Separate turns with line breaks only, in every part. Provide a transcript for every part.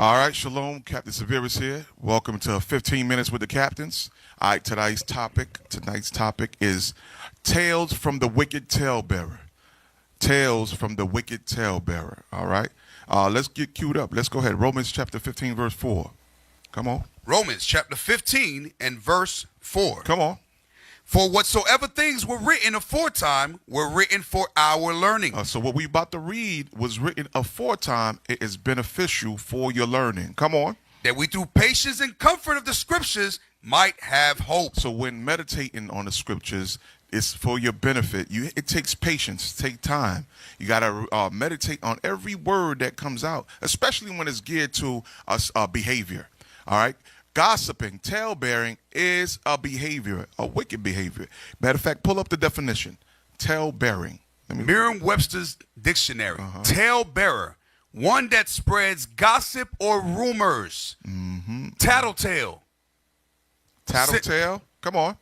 All right, shalom, Captain Severus here. Welcome to 15 Minutes with the Captains. All right, tonight's topic is Tales from the Wicked Talebearer. Tales from the Wicked Talebearer, all right? Let's get queued up. Let's go ahead. Romans chapter 15, verse 4. Come on.
Romans chapter 15 and verse 4.
Come on.
For whatsoever things were written aforetime were written for our learning.
So what we about to read was written aforetime. It is beneficial for your learning. Come on.
That we through patience and comfort of the scriptures might have hope.
So when meditating on the scriptures, it's for your benefit. It takes patience, take time. You got to meditate on every word that comes out, especially when it's geared to us behavior. All right. Gossiping, tale-bearing is a behavior, a wicked behavior. Matter of fact, pull up the definition. Tale-bearing.
Merriam-Webster's dictionary. Tale-bearer, one that spreads gossip or rumors. Tattletale.
Tattletale? Come on.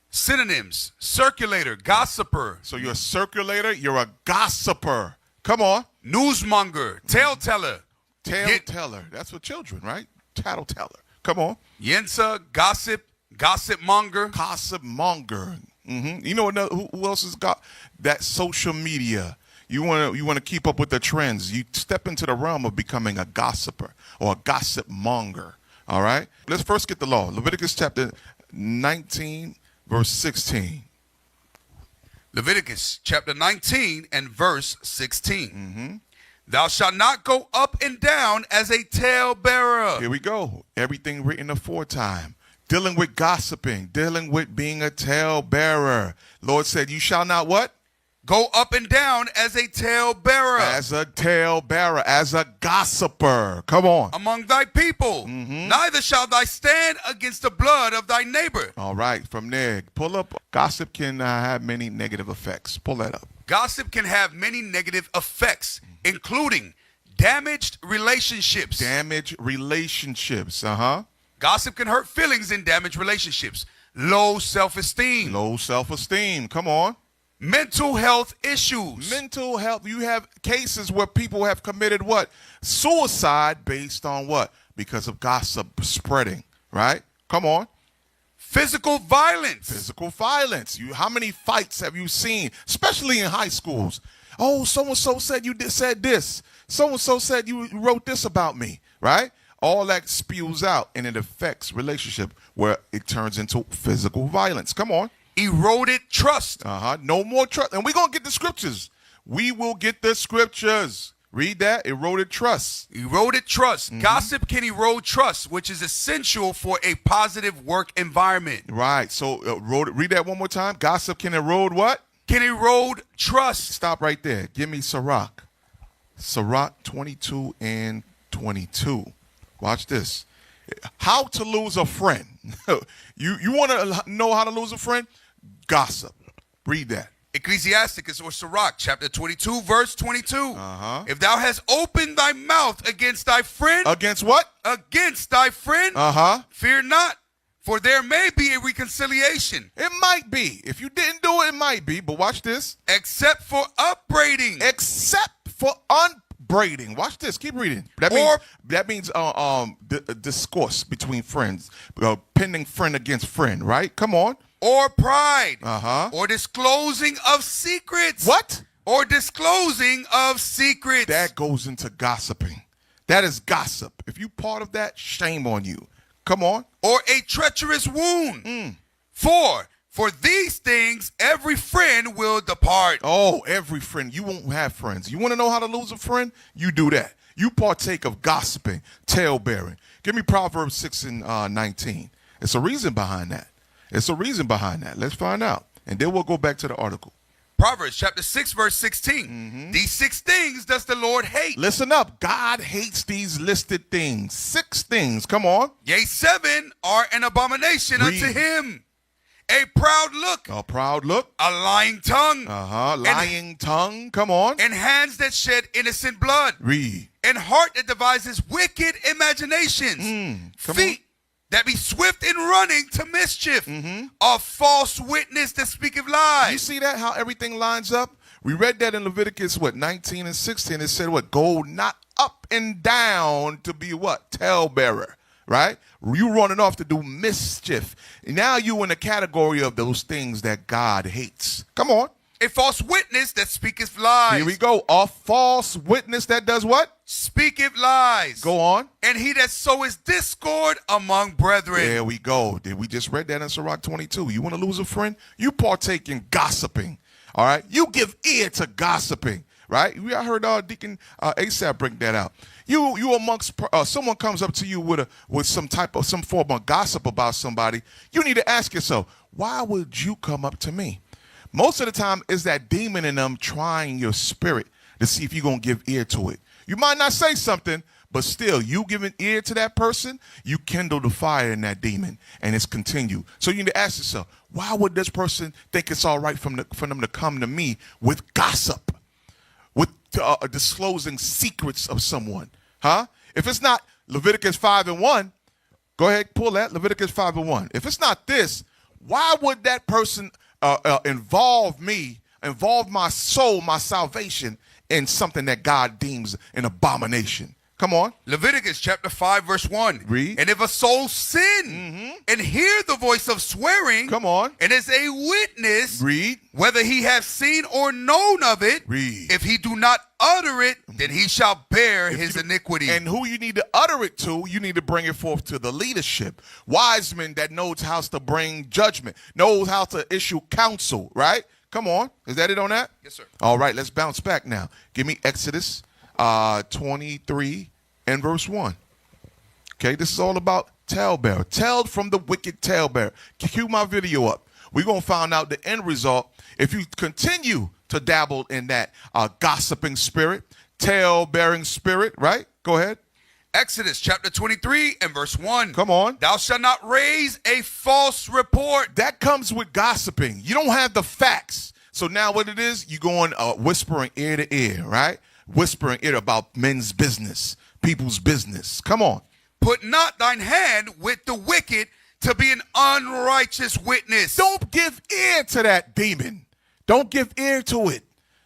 Synonyms: circulator, gossiper.
So you're a circulator, you're a gossiper. Come on.
Newsmonger, tale-teller.
Tale-teller. That's for children, right? Tattle-teller. Come on.
Yensa, gossip, gossip monger.
Gossip monger. You know who else has got that? Social media. You want to keep up with the trends. You step into the realm of becoming a gossiper or a gossip monger. All right. Let's first get the law. Leviticus chapter 19, verse 16.
Leviticus chapter 19 and verse 16. Thou shalt not go up and down as a talebearer.
Here we go. Everything written aforetime. Dealing with gossiping. Dealing with being a talebearer. Lord said, you shall not what?
Go up and down as a talebearer.
As a talebearer. As a gossiper. Come on.
Among thy people. Neither shalt thou stand against the blood of thy neighbor.
All right. From there, pull up. Gossip can have many negative effects. Pull that up.
Gossip can have many negative effects, including damaged relationships.
Damaged relationships.
Gossip can hurt feelings in damaged relationships. Low self-esteem.
Low self-esteem. Come on.
Mental health issues.
Mental health. You have cases where people have committed what? Suicide based on what? Because of gossip spreading, right? Come on.
Physical violence.
Physical violence. How many fights have you seen, especially in high schools? Oh, so-and-so said you said this. So-and-so said you wrote this about me, right? All that spews out, and it affects relationship where it turns into physical violence. Come on.
Eroded trust.
No more trust. And we're going to get the scriptures. We will get the scriptures. Read that. Eroded trust.
Eroded trust. Gossip can erode trust, which is essential for a positive work environment.
Right. So read that one more time. Gossip can erode what?
Can erode trust.
Stop right there. Give me Sirach. Sirach 22 and 22. Watch this. How to lose a friend. You want to know how to lose a friend? Gossip. Read that.
Ecclesiasticus or Sirach chapter 22 verse 22. If thou hast opened thy mouth against thy friend.
Against what?
Against thy friend. Fear not, for there may be a reconciliation.
It might be. If you didn't do it, it might be. But watch this.
Except for upbraiding.
Except for upbraiding. Watch this. Keep reading. That means discourse between friends. Pending friend against friend, right? Come on.
Or pride. Or disclosing of secrets.
What?
Or disclosing of secrets.
That goes into gossiping. That is gossip. If you part of that, shame on you. Come on.
Or a treacherous wound. For these things, every friend will depart.
Oh, every friend. You won't have friends. You want to know how to lose a friend? You do that. You partake of gossiping, tale-bearing. Give me Proverbs 6 and 19. It's a reason behind that. It's a reason behind that. Let's find out. And then we'll go back to the article.
Proverbs chapter 6, verse 16. These 6 things does the Lord hate.
Listen up. God hates these listed things. 6 things. Come on.
Yea, 7 are an abomination unto him. A proud look.
A proud look.
A lying tongue.
Lying tongue. Come on.
And hands that shed innocent blood.
Read.
And heart that devises wicked imaginations. Feet that be swift in running to mischief. A false witness that speaketh lies.
You see that, how everything lines up? We read that in Leviticus, 19 and 16. It said, go not up and down to be what? Talebearer, right? You running off to do mischief. Now you in the category of those things that God hates. Come on.
A false witness that speaketh lies.
Here we go. A false witness that does what?
Speaketh lies.
Go on.
And he that soweth discord among brethren.
There we go. Did we just read that in Sirach 22? You want to lose a friend? You partake in gossiping. All right. You give ear to gossiping. Right. I heard Deacon Asaph bring that out. You amongst someone comes up to you with some form of gossip about somebody. You need to ask yourself, why would you come up to me? Most of the time, it's that demon in them trying your spirit to see if you're going to give ear to it. You might not say something, but still, you giving ear to that person, you kindle the fire in that demon, and it's continued. So you need to ask yourself, why would this person think it's all right for them to come to me with gossip, with disclosing secrets of someone? Huh? If it's not Leviticus 5:1, go ahead, pull that, Leviticus 5:1. If it's not this, why would that person involve my soul, my salvation in something that God deems an abomination? Come on.
Leviticus chapter 5 verse 1.
Read.
And if a soul sin and hear the voice of swearing,
come on,
and is a witness,
read,
whether he have seen or known of it,
read.
If he do not utter it, then he shall bear his iniquity.
And who you need to utter it to, you need to bring it forth to the leadership. Wise men that knows how to bring judgment, knows how to issue counsel, right? Come on. Is that it on that?
Yes, sir.
All right, let's bounce back now. Give me Exodus 23 and verse 1. Okay, this is all about talebearer. Tell from the wicked talebearer. Cue my video up. We're going to find out the end result. If you continue to dabble in that gossiping spirit, tale-bearing spirit, right? Go ahead.
Exodus chapter 23 and verse 1.
Come on.
Thou shalt not raise a false report.
That comes with gossiping. You don't have the facts. So now what it is, you're going whispering ear to ear, right? Whispering ear about men's business, people's business. Come on.
Put not thine hand with the wicked to be an unrighteous witness.
Don't give ear to that demon. Don't give ear to it.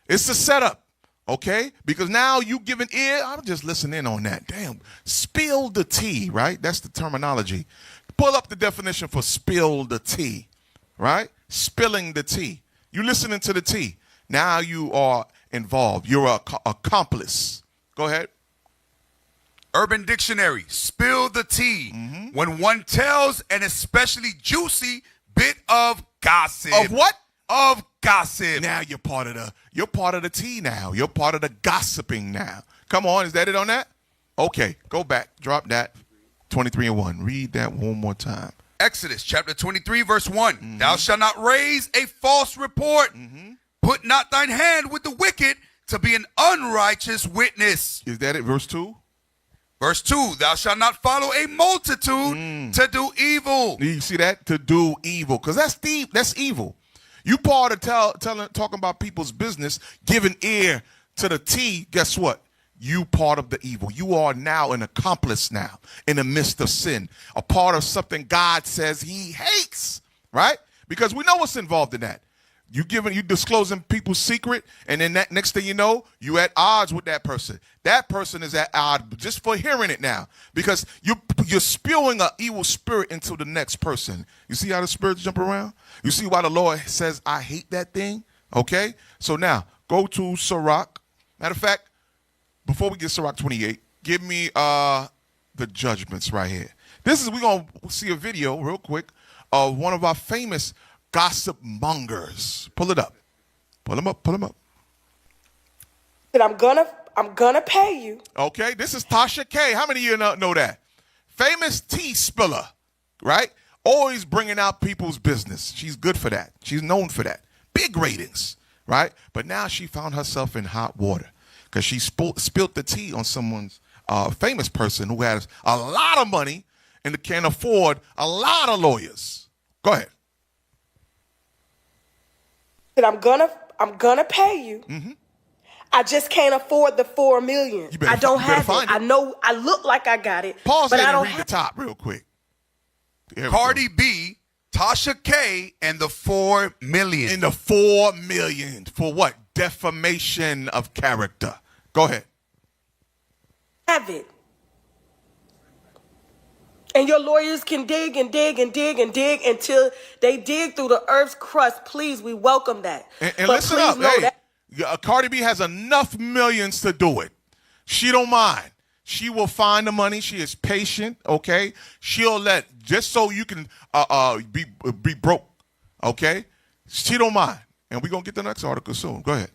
It's a setup, okay? Because now you giving ear, I'm just listening on that. Damn, spill the tea, right? That's the terminology. Pull up the definition for spill the tea, right? Spilling the tea. You listening to the tea. Now you are involved. You're an accomplice. Go ahead.
Urban Dictionary, spill the tea. When one tells an especially juicy bit of gossip.
Of what?
Of gossip.
Now you're part of the tea now. You're part of the gossiping now. Come on, is that it on that? Okay, go back. Drop that. 23 and 1. Read that one more time.
Exodus chapter 23 verse 1. Thou shalt not raise a false report. Put not thine hand with the wicked to be an unrighteous witness.
Is that it? Verse 2?
Verse 2, thou shalt not follow a multitude to do evil.
You see that? To do evil. Because that's evil. You part of talking about people's business, giving ear to the tea, guess what? You part of the evil. You are now an accomplice now in the midst of sin. A part of something God says he hates, right? Because we know what's involved in that. You disclosing people's secret, and then that next thing you know, you at odds with that person. That person is at odds just for hearing it now, because you're spewing an evil spirit into the next person. You see how the spirits jump around? You see why the Lord says, I hate that thing? Okay? So now, go to Sirach. Matter of fact, before we get Sirach 28, give me the judgments right here. We're going to see a video real quick of one of our famous gossip mongers. Pull it up. Pull them up. Pull them up.
I'm gonna pay you.
Okay, this is Tasha K. How many of you know that? Famous tea spiller, right? Always bringing out people's business. She's good for that. She's known for that. Big ratings, right? But now she found herself in hot water because she spilled the tea on someone's famous person who has a lot of money and can afford a lot of lawyers. Go ahead.
I'm gonna pay you. I just can't afford the $4 million. I don't have it. I know I look like I got it.
Pause
but
there
I don't
and read the top real quick.
Cardi B, Tasha K, and the $4 million.
In the $4 million for what? Defamation of character. Go ahead.
have it. And your lawyers can dig and dig and dig and dig until they dig through the earth's crust. Please, we welcome that.
And listen up. Hey, Cardi B has enough millions to do it. She don't mind. She will find the money. She is patient, okay? She'll let, just so you can be broke, okay? She don't mind. And we're going to get the next article soon. Go ahead.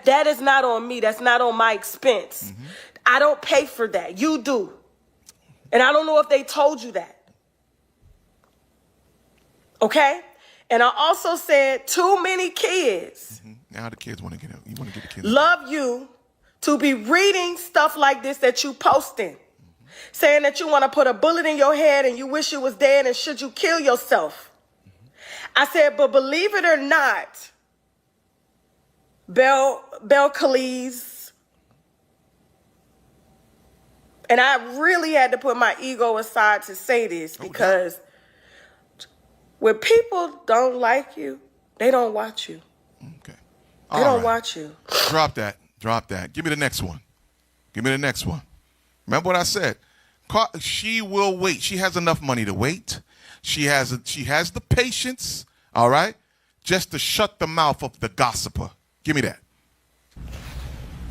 That is not on me. That's not on my expense. Mm-hmm. I don't pay for that. You do. And I don't know if they told you that. Okay? And I also said too many kids.
Mm-hmm. Now the kids want to get out. You want to get the kids.
Love you to be reading stuff like this that you posting. Mm-hmm. Saying that you want to put a bullet in your head and you wish you was dead and should you kill yourself. Mm-hmm. I said, but believe it or not, Bel Khalees, and I really had to put my ego aside to say this because when people don't like you, they don't watch you.
Okay.
They don't watch you.
Drop that. Drop that. Give me the next one. Give me the next one. Remember what I said? She will wait. She has enough money to wait. She has the patience, all right, just to shut the mouth of the gossiper. Give me that.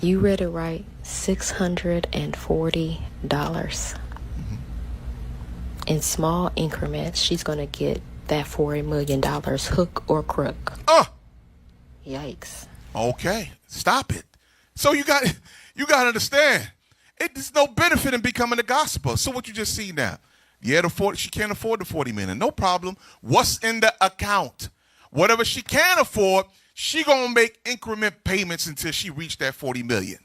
You read it right. $640. In small increments, she's going to get that $40 million hook or crook. Yikes.
Okay. Stop it. So you got to understand, there's no benefit in becoming a gossiper. So what you just see now, she can't afford the $40 million. No problem. What's in the account? Whatever she can afford, she going to make increment payments until she reach that $40 million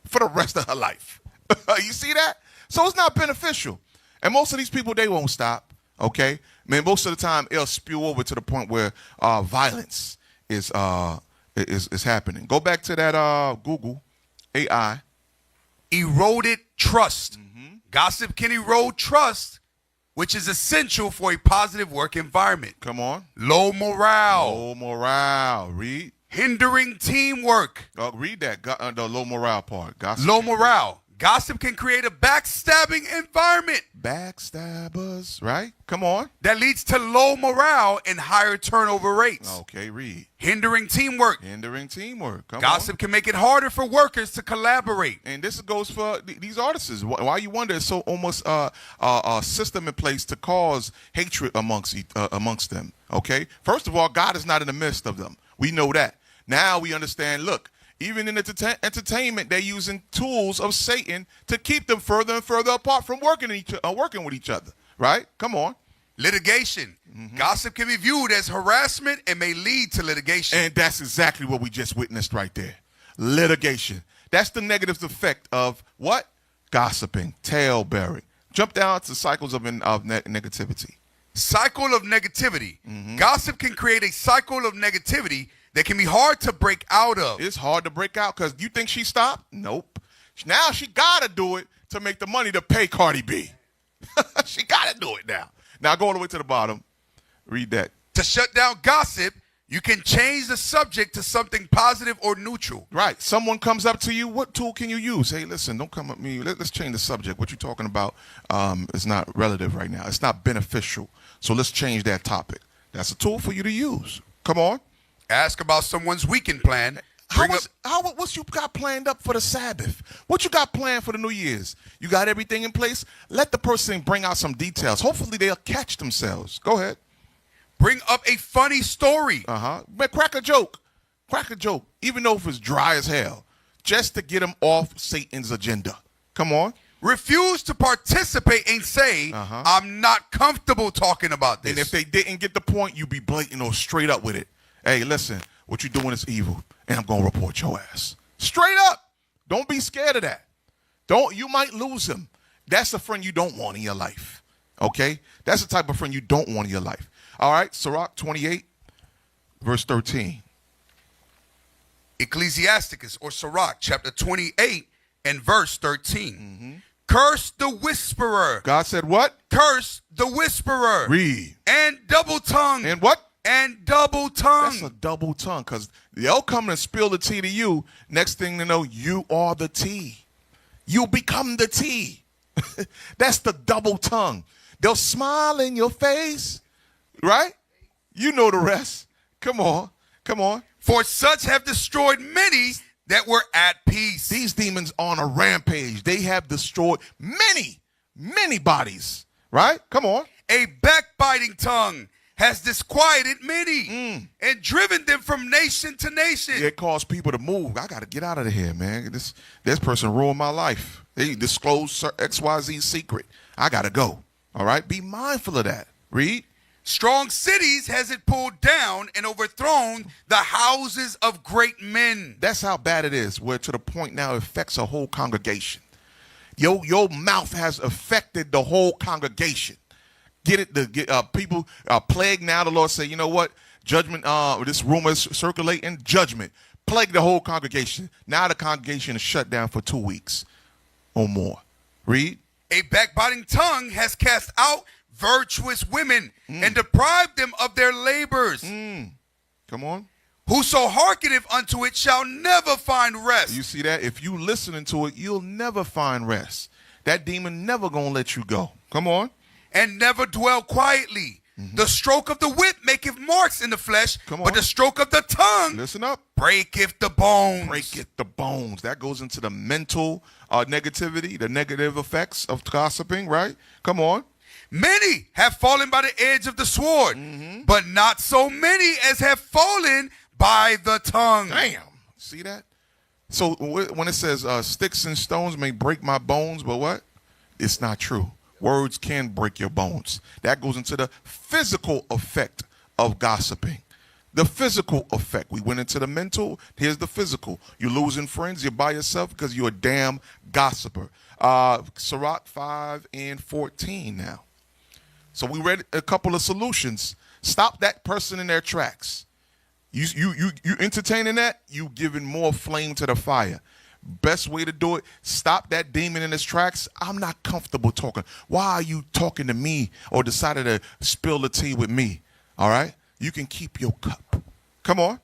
for the rest of her life. You see that? So it's not beneficial. And most of these people, they won't stop, okay? Man, most of the time, it'll spew over to the point where violence is happening. Go back to that Google AI.
Eroded trust. Mm-hmm. Gossip can erode trust, which is essential for a positive work environment.
Come on.
Low morale.
Low morale. Read.
Hindering teamwork.
Read that, the low morale part. Gossip.
Low morale. Gossip can create a backstabbing environment.
Backstabbers, right? Come on.
That leads to low morale and higher turnover rates.
Okay, read.
Hindering teamwork.
Hindering teamwork.
Gossip can make it harder for workers to collaborate.
And this goes for these artists. Why you wonder it's so almost a system in place to cause hatred amongst them. Okay? First of all, God is not in the midst of them. We know that. Now we understand, look, even in entertainment, they're using tools of Satan to keep them further and further apart from working with each other, right? Come on.
Litigation. Mm-hmm. Gossip can be viewed as harassment and may lead to litigation.
And that's exactly what we just witnessed right there. Litigation. That's the negative effect of what? Gossiping, tale-bearing. Jump down to cycles of negativity.
Cycle of negativity.
Mm-hmm.
Gossip can create a cycle of negativity that can be hard to break out of.
It's hard to break out because you think she stopped? Nope. Now she got to do it to make the money to pay Cardi B. She got to do it now. Now go all the way to the bottom. Read that.
To shut down gossip, you can change the subject to something positive or neutral.
Right. Someone comes up to you. What tool can you use? Hey, listen, don't come at me. Let's change the subject. What you're talking about is not relative right now. It's not beneficial. So let's change that topic. That's a tool for you to use. Come on.
Ask about someone's weekend plan.
What's you got planned up for the Sabbath? What you got planned for the New Year's? You got everything in place? Let the person bring out some details. Hopefully they'll catch themselves. Go ahead.
Bring up a funny story.
But crack a joke. Crack a joke. Even though if it's dry as hell. Just to get them off Satan's agenda. Come on.
Refuse to participate and say, I'm not comfortable talking about this.
And if they didn't get the point, you be blatant or straight up with it. Hey, listen, what you're doing is evil, and I'm going to report your ass. Straight up. Don't be scared of that. You might lose him. That's a friend you don't want in your life, okay? That's the type of friend you don't want in your life. All right, Sirach 28, verse 13.
Ecclesiasticus, or Sirach, chapter 28 and verse 13. Mm-hmm. Curse the whisperer.
God said what?
Curse the whisperer.
Read.
And double tongue.
And what?
And double tongue.
That's a double tongue because they'll come and spill the tea to you. Next thing to know, you are the tea. you become the T. That's the double tongue. They'll smile in your face, right? You know the rest. Come on.
For such have destroyed many that were at peace.
These demons on a rampage. They have destroyed many bodies, right? Come on.
A backbiting tongue has disquieted many and driven them from nation to nation.
It caused people to move. I got to get out of here, man. This person ruined my life. They disclosed XYZ secret. I got to go. All right? Be mindful of that. Read.
Strong cities has it pulled down and overthrown the houses of great men.
That's how bad it is, where to the point now it affects a whole congregation. Your mouth has affected the whole congregation. Get it? People are plagued now. The Lord say, you know what? Judgment, this rumor is circulating. Judgment. Plague the whole congregation. Now the congregation is shut down for 2 weeks or more. Read.
A backbiting tongue has cast out virtuous women and deprived them of their labors.
Come on.
Whoso hearkeneth unto it shall never find rest.
You see that? If you listening to it, you'll never find rest. That demon never gonna let you go. Come on.
And never dwell quietly. The stroke of the whip maketh marks in the flesh, but the stroke of the tongue,
listen up,
breaketh the bones.
Breaketh the bones. That goes into the mental negativity, the negative effects of gossiping, right? Come on.
Many have fallen by the edge of the sword, but not so many as have fallen by the tongue.
Damn. See that? So when it says sticks and stones may break my bones, but what? It's not true. Words can break your bones. That goes into the physical effect of gossiping. The physical effect. We went into the mental. Here's the physical. You're losing friends. You're by yourself because you're a damn gossiper. Sirach 5 and 14 now. So we read a couple of solutions. Stop that person in their tracks. You entertaining that, you giving more flame to the fire. Best way to do it, stop that demon in his tracks. I'm not comfortable talking. Why are you talking to me or decided to spill the tea with me? All right? You can keep your cup. Come on.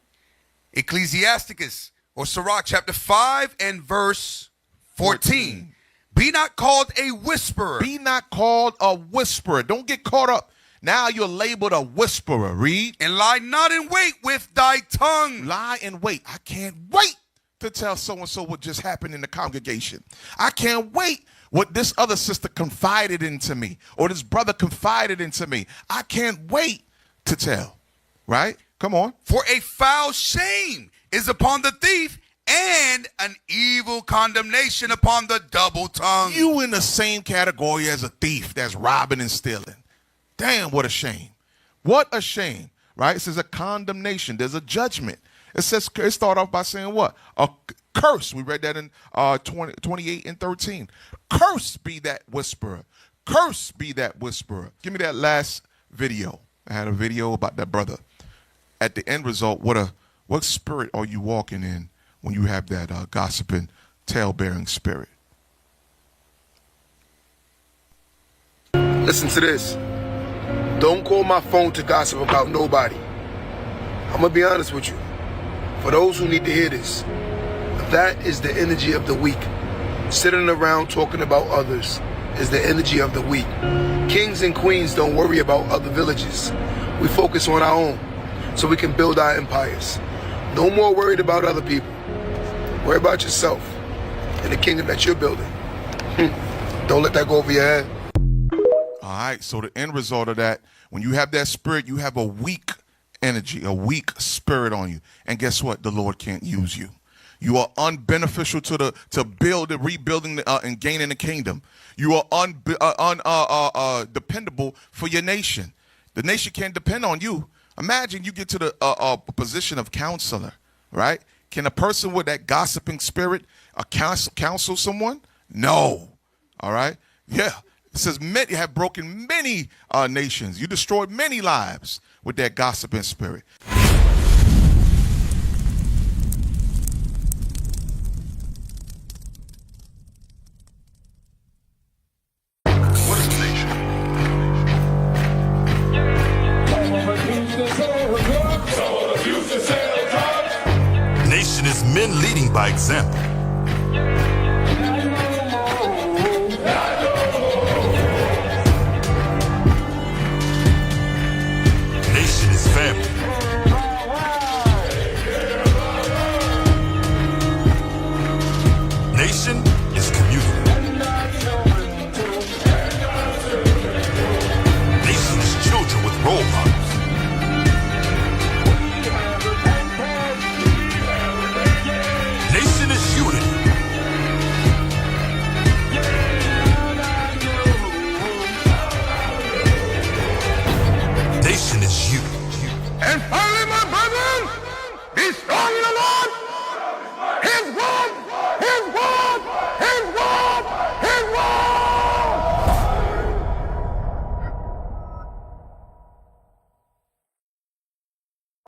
Ecclesiasticus or Sirach chapter 5 and verse 14. Be not called a whisperer.
Be not called a whisperer. Don't get caught up. Now you're labeled a whisperer. Read.
And lie not in wait with thy tongue.
Lie in wait. I can't wait to tell so-and-so what just happened in the congregation. I can't wait what this other sister confided into me or this brother confided into me. I can't wait to tell. Right? Come on.
For a foul shame is upon the thief and an evil condemnation upon the double tongue.
You in the same category as a thief that's robbing and stealing. Damn, what a shame. What a shame. Right? It says a condemnation. There's a judgment. It says, it started off by saying what? A curse. We read that in 28 and 13. Curse be that whisperer. Curse be that whisperer. Give me that last video. I had a video about that brother. At the end result, what spirit are you walking in when you have that gossiping, tale-bearing spirit?
Listen to this. Don't call my phone to gossip about nobody. I'm going to be honest with you. For those who need to hear this, that is the energy of the weak. Sitting around talking about others is the energy of the weak. Kings and queens don't worry about other villages. We focus on our own so we can build our empires. No more worried about other people. Worry about yourself and the kingdom that you're building. Don't let that go over your head.
All right, so the end result of that, when you have that spirit, you have a weak energy, a weak spirit on you. And guess what? The Lord can't use you. You are unbeneficial to build and rebuilding and gaining the kingdom. You are dependable for your nation. The nation can't depend on you. Imagine you get to the position of counselor, right? Can a person with that gossiping spirit counsel someone? No. All right? Yeah. It says many have broken many nations. You destroyed many lives with that gossiping spirit.
What is the nation?
Nation is men leading by example.